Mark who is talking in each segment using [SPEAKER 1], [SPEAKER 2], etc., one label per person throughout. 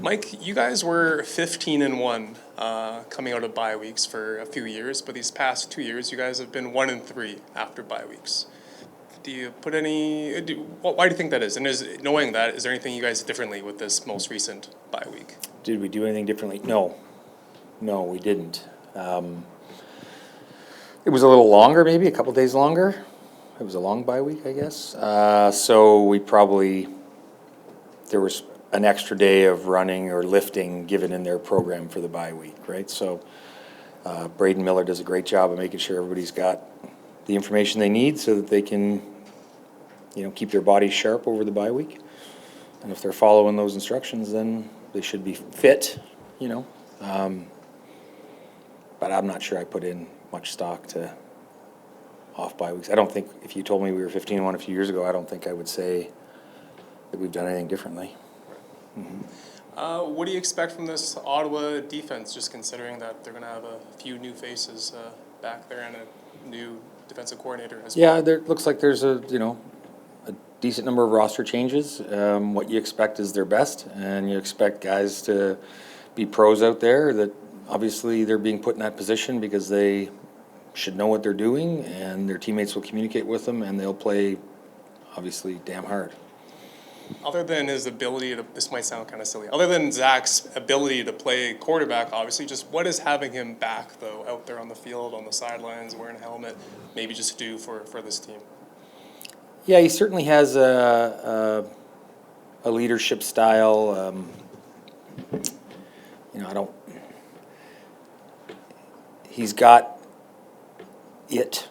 [SPEAKER 1] Mike, you guys were 15-1 coming out of bye weeks for a few years, but these past 2 years, you guys have been 1-3 after bye weeks. Do you put any? Why do you think that is? And knowing that, is there anything you guys did differently with this most recent bye week?
[SPEAKER 2] Did we do anything differently? No, we didn't. It was a little longer, maybe a couple days longer. It was a long bye week, I guess. So there was an extra day of running or lifting given in their program for the bye week, right? So Braden Miller does a great job of making sure everybody's got the information they need so that they can, keep their bodies sharp over the bye week. And if they're following those instructions, then they should be fit, But I'm not sure I put in much stock to off bye weeks. I don't think, if you told me we were 15-1 a few years ago, I don't think I would say that we've done anything differently.
[SPEAKER 1] Mm-hmm. What do you expect from this Ottawa defense, just considering that they're going to have a few new faces back there and a new defensive coordinator as well?
[SPEAKER 2] Yeah, there looks like there's a decent number of roster changes. What you expect is their best, and you expect guys to be pros out there that obviously they're being put in that position because they should know what they're doing, and their teammates will communicate with them, and they'll play, obviously, damn hard.
[SPEAKER 1] Other than his ability to, this might sound kind of silly, other than Zach's ability to play quarterback, obviously, just what is having him back, though, out there on the field, on the sidelines, wearing a helmet, maybe just do for this team?
[SPEAKER 2] Yeah, he certainly has a leadership style. He's got it,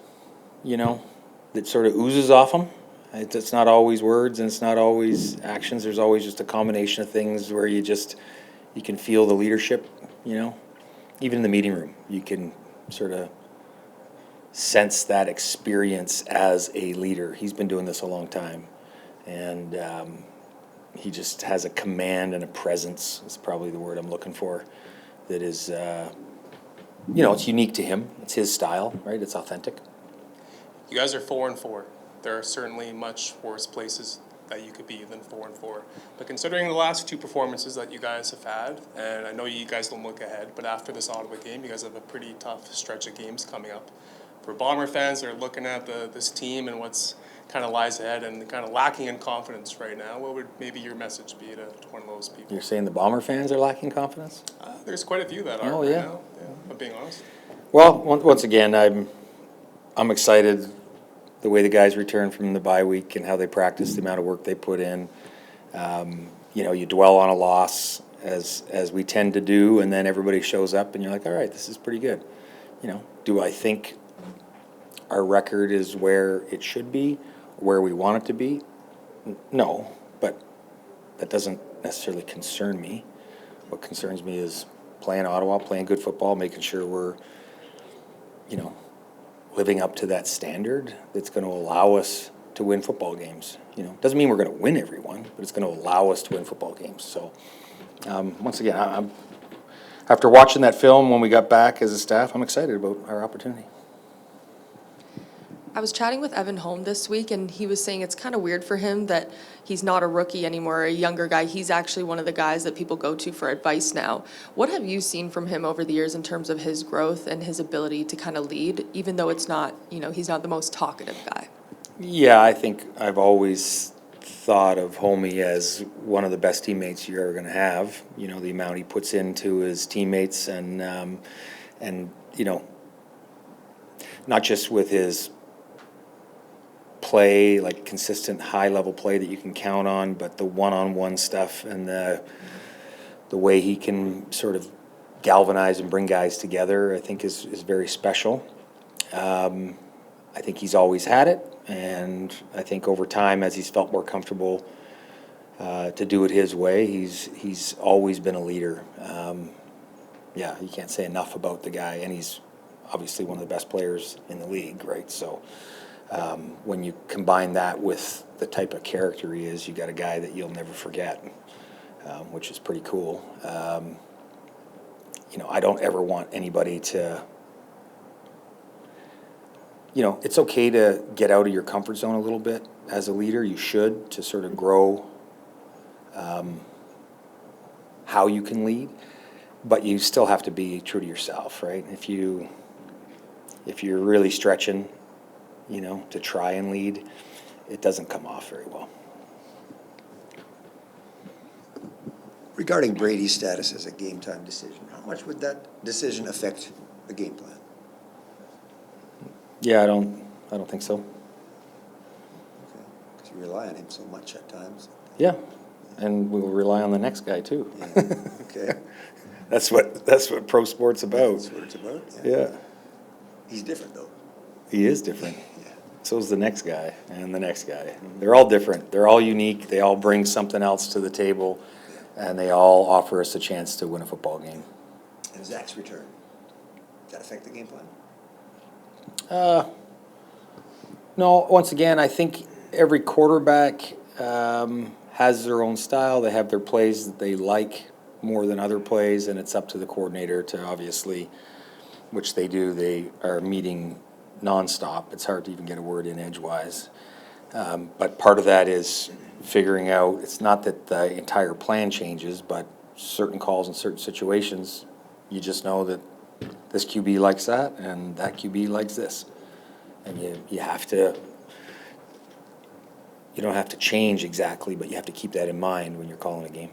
[SPEAKER 2] that sort of oozes off him. It's not always words and it's not always actions. There's always just a combination of things where you can feel the leadership, Even in the meeting room, you can sort of sense that experience as a leader. He's been doing this a long time, and he just has a command and a presence, is probably the word I'm looking for, that is, it's unique to him. It's his style, right? It's authentic.
[SPEAKER 1] You guys are 4-4. There are certainly much worse places that you could be than 4-4. But considering the last two performances that you guys have had, and I know you guys don't look ahead, but after this Ottawa game, you guys have a pretty tough stretch of games coming up. For Bomber fans that are looking at this team and what's kind of lies ahead and kind of lacking in confidence right now, what would maybe your message be to one of those people?
[SPEAKER 2] You're saying the Bomber fans are lacking confidence?
[SPEAKER 1] There's quite a few that are right now, if I'm being honest. Well,
[SPEAKER 2] once again, I'm excited the way the guys return from the bye week and how they practice, the amount of work they put in. You dwell on a loss as we tend to do, and then everybody shows up and you're like, all right, this is pretty good. Do I think our record is where it should be, where we want it to be? No, but that doesn't necessarily concern me. What concerns me is playing Ottawa, playing good football, making sure we're, living up to that standard that's going to allow us to win football games. Doesn't mean we're going to win every one, but it's going to allow us to win football games. So, once again, I'm after watching that film when we got back as a staff, I'm excited about our opportunity.
[SPEAKER 3] I was chatting with Evan Holm this week, and he was saying it's kind of weird for him that he's not a rookie anymore, a younger guy. He's actually one of the guys that people go to for advice now. What have you seen from him over the years in terms of his growth and his ability to kind of lead, even though it's not, he's not the most talkative guy?
[SPEAKER 2] Yeah, I think I've always thought of Homie as one of the best teammates you're ever going to have. The amount he puts into his teammates and not just with his play, like consistent high-level play that you can count on, but the one-on-one stuff and the way he can sort of galvanize and bring guys together, I think is very special. I think he's always had it, and I think over time, as he's felt more comfortable to do it his way, he's always been a leader. You can't say enough about the guy, and he's obviously one of the best players in the league, right? So when you combine that with the type of character he is, you got a guy that you'll never forget, which is pretty cool. I don't ever want anybody to, it's okay to get out of your comfort zone a little bit as a leader. You should, to sort of grow how you can lead, but you still have to be true to yourself, right? If you're really stretching, to try and lead, it doesn't come off very well.
[SPEAKER 4] Regarding Brady's status as a game time decision, how much would that decision affect the game plan?
[SPEAKER 2] Yeah, I don't think so.
[SPEAKER 4] Because you rely on him so much at times.
[SPEAKER 2] Yeah, and we'll rely on the next guy too.
[SPEAKER 4] Yeah. Okay.
[SPEAKER 2] That's what pro sport's about.
[SPEAKER 4] That's what it's about.
[SPEAKER 2] Yeah,
[SPEAKER 4] He's different though.
[SPEAKER 2] he is different.
[SPEAKER 4] Yeah.
[SPEAKER 2] So's the next guy and the next guy. They're all different. They're all unique. They all bring something else to the table, and they all offer us a chance to win a football game.
[SPEAKER 4] And Zach's return, does that affect the game plan?
[SPEAKER 2] No, once again, I think every quarterback has their own style. They have their plays that they like more than other plays, and it's up to the coordinator to obviously, which they do, they are meeting nonstop. It's hard to even get a word in edgewise. But part of that is figuring out, it's not that the entire plan changes, but certain calls in certain situations, you just know that this QB likes that and that QB likes this. And you have to, you don't have to change exactly, but you have to keep that in mind when you're calling a game.